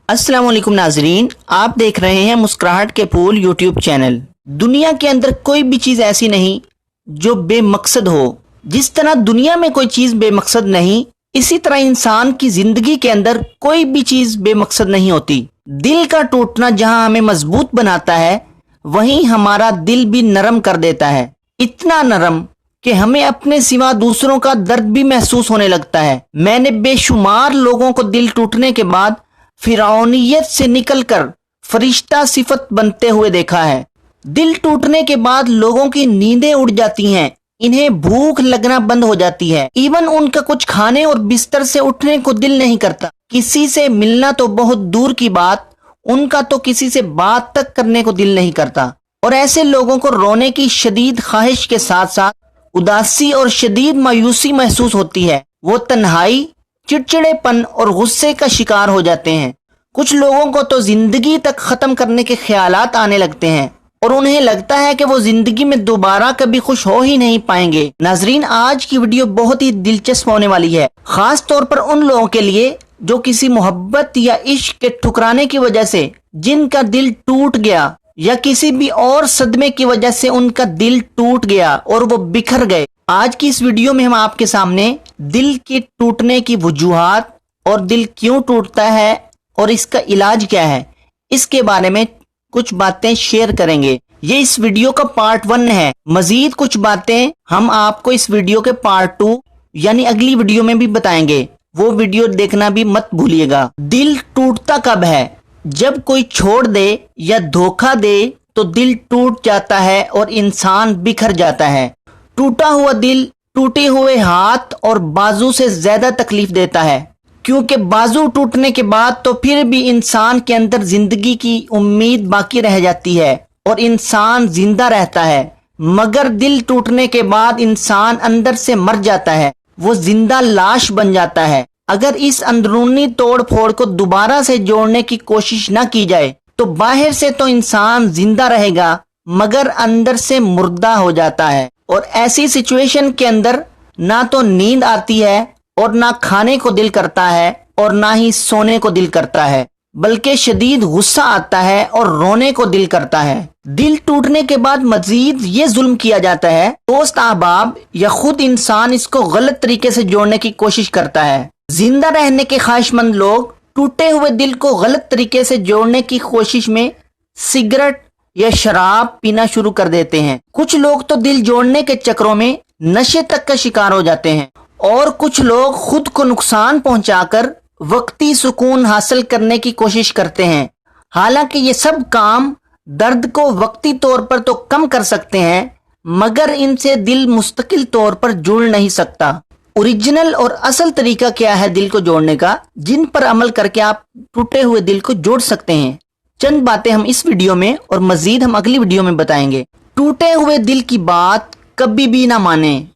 अस्सलाम वालेकुम नाजरीन, आप देख रहे हैं मुस्कुराहट के फूल यूट्यूब चैनल। दुनिया के अंदर कोई भी चीज़ ऐसी नहीं जो बेमकसद हो। जिस तरह दुनिया में कोई चीज़ बेमकसद नहीं, इसी तरह इंसान की ज़िंदगी के अंदर कोई भी चीज़ बेमकसद नहीं होती। दिल का टूटना जहां हमें मजबूत बनाता है, वहीं हमारा दिल भी नरम कर देता है। इतना नरम कि हमें अपने सिवा दूसरों का दर्द भी महसूस होने लगता है। मैंने बेशुमार लोगों को दिल टूटने के बाद फिरौनियत से निकलकर फरिश्ता सिफत बनते हुए देखा है। दिल टूटने के बाद लोगों की नींदें उड़ जाती हैं, इन्हें भूख लगना बंद हो जाती है। इवन उनका कुछ खाने और बिस्तर से उठने को दिल नहीं करता। किसी से मिलना तो बहुत दूर की बात, उनका तो किसी से बात तक करने को दिल नहीं करता। और ऐसे लोगों को रोने की शदीद ख्वाहिश के साथ साथ उदासी और शदीद मायूसी महसूस होती है। वो तन्हाई, चिड़चिड़ेपन और गुस्से का शिकार हो जाते हैं। कुछ लोगों को तो जिंदगी तक खत्म करने के ख्यालात आने लगते हैं और उन्हें लगता है कि वो जिंदगी में दोबारा कभी खुश हो ही नहीं पाएंगे। नाजरीन, आज की वीडियो बहुत ही दिलचस्प होने वाली है, खास तौर पर उन लोगों के लिए जो किसी मोहब्बत या इश्क के ठुकराने की वजह से जिनका दिल टूट गया, या किसी भी और सदमे की वजह से उनका दिल टूट गया और वो बिखर गए। आज की इस वीडियो में हम आपके सामने दिल के टूटने की वजूहात और दिल क्यों टूटता है और इसका इलाज क्या है, इसके बारे में कुछ बातें शेयर करेंगे। ये इस वीडियो का पार्ट 1 है। मजीद कुछ बातें हम आपको इस वीडियो के पार्ट 2 यानी अगली वीडियो में भी बताएंगे। वो वीडियो देखना भी मत भूलिएगा। दिल टूटता कब है? जब कोई छोड़ दे या धोखा दे तो दिल टूट जाता है और इंसान बिखर जाता है। टूटा हुआ दिल टूटे हुए हाथ और बाजू से ज्यादा तकलीफ देता है, क्योंकि बाजू टूटने के बाद तो फिर भी इंसान के अंदर जिंदगी की उम्मीद बाकी रह जाती है और इंसान जिंदा रहता है। मगर दिल टूटने के बाद इंसान अंदर से मर जाता है, वो जिंदा लाश बन जाता है। अगर इस अंदरूनी तोड़ फोड़ को दोबारा से जोड़ने की कोशिश न की जाए तो बाहर से तो इंसान जिंदा रहेगा मगर अंदर से मुर्दा हो जाता है। और ऐसी सिचुएशन के अंदर ना तो नींद आती है और ना खाने को दिल करता है और ना ही सोने को दिल करता है, बल्कि शदीद गुस्सा आता है और रोने को दिल करता है। दिल टूटने के बाद मजीद ये जुल्म किया जाता है, दोस्त अहबाब या खुद इंसान इसको गलत तरीके से जोड़ने की कोशिश करता है। जिंदा रहने के ख्वाहिशमंद लोग टूटे हुए दिल को गलत तरीके से जोड़ने की कोशिश में सिगरेट या शराब पीना शुरू कर देते हैं। कुछ लोग तो दिल जोड़ने के चक्रों में नशे तक का शिकार हो जाते हैं और कुछ लोग खुद को नुकसान पहुंचाकर वक्ती सुकून हासिल करने की कोशिश करते हैं। हालांकि ये सब काम दर्द को वक्ती तौर पर तो कम कर सकते हैं, मगर इनसे दिल मुस्तकिल तौर पर जुड़ नहीं सकता। ओरिजिनल और असल तरीका क्या है दिल को जोड़ने का, जिन पर अमल करके आप टूटे हुए दिल को जोड़ सकते हैं? चंद बातें हम इस वीडियो में और मजीद हम अगली वीडियो में बताएंगे। टूटे हुए दिल की बात कभी भी ना माने।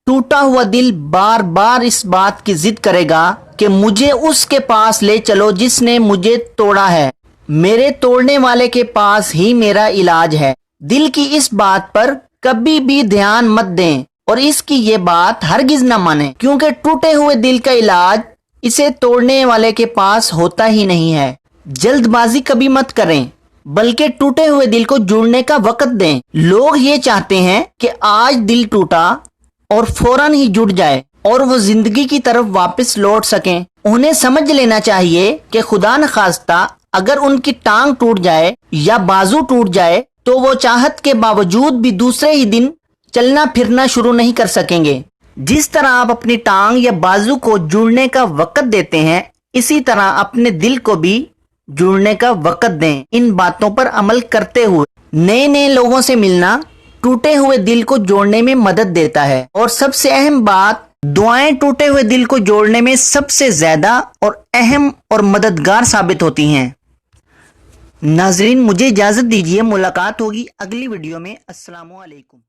टूटा हुआ दिल बार बार इस बात की जिद करेगा कि मुझे उसके पास ले चलो जिसने मुझे तोड़ा है, मेरे तोड़ने वाले के पास ही मेरा इलाज है। दिल की इस बात पर कभी भी ध्यान मत दें और इसकी ये बात हरगिज ना माने, क्योंकि टूटे हुए दिल का इलाज इसे तोड़ने वाले के पास होता ही नहीं है। जल्दबाजी कभी मत करें, बल्कि टूटे हुए दिल को जुड़ने का वक्त दें। लोग ये चाहते हैं कि आज दिल टूटा और फौरन ही जुड़ जाए और वो जिंदगी की तरफ वापस लौट सकें। उन्हें समझ लेना चाहिए कि खुदा न खास्ता अगर उनकी टांग टूट जाए या बाजू टूट जाए तो वो चाहत के बावजूद भी दूसरे ही दिन चलना फिरना शुरू नहीं कर सकेंगे। जिस तरह आप अपनी टांग या बाजू को जुड़ने का वक्त देते हैं, इसी तरह अपने दिल को भी जुड़ने का वक्त दें। इन बातों पर अमल करते हुए नए नए लोगों से मिलना टूटे हुए दिल को जोड़ने में मदद देता है। और सबसे अहम बात, दुआएं टूटे हुए दिल को जोड़ने में सबसे ज्यादा और अहम और मददगार साबित होती हैं। नाजरीन, मुझे इजाजत दीजिए, मुलाकात होगी अगली वीडियो में। अस्सलामु अलैकुम।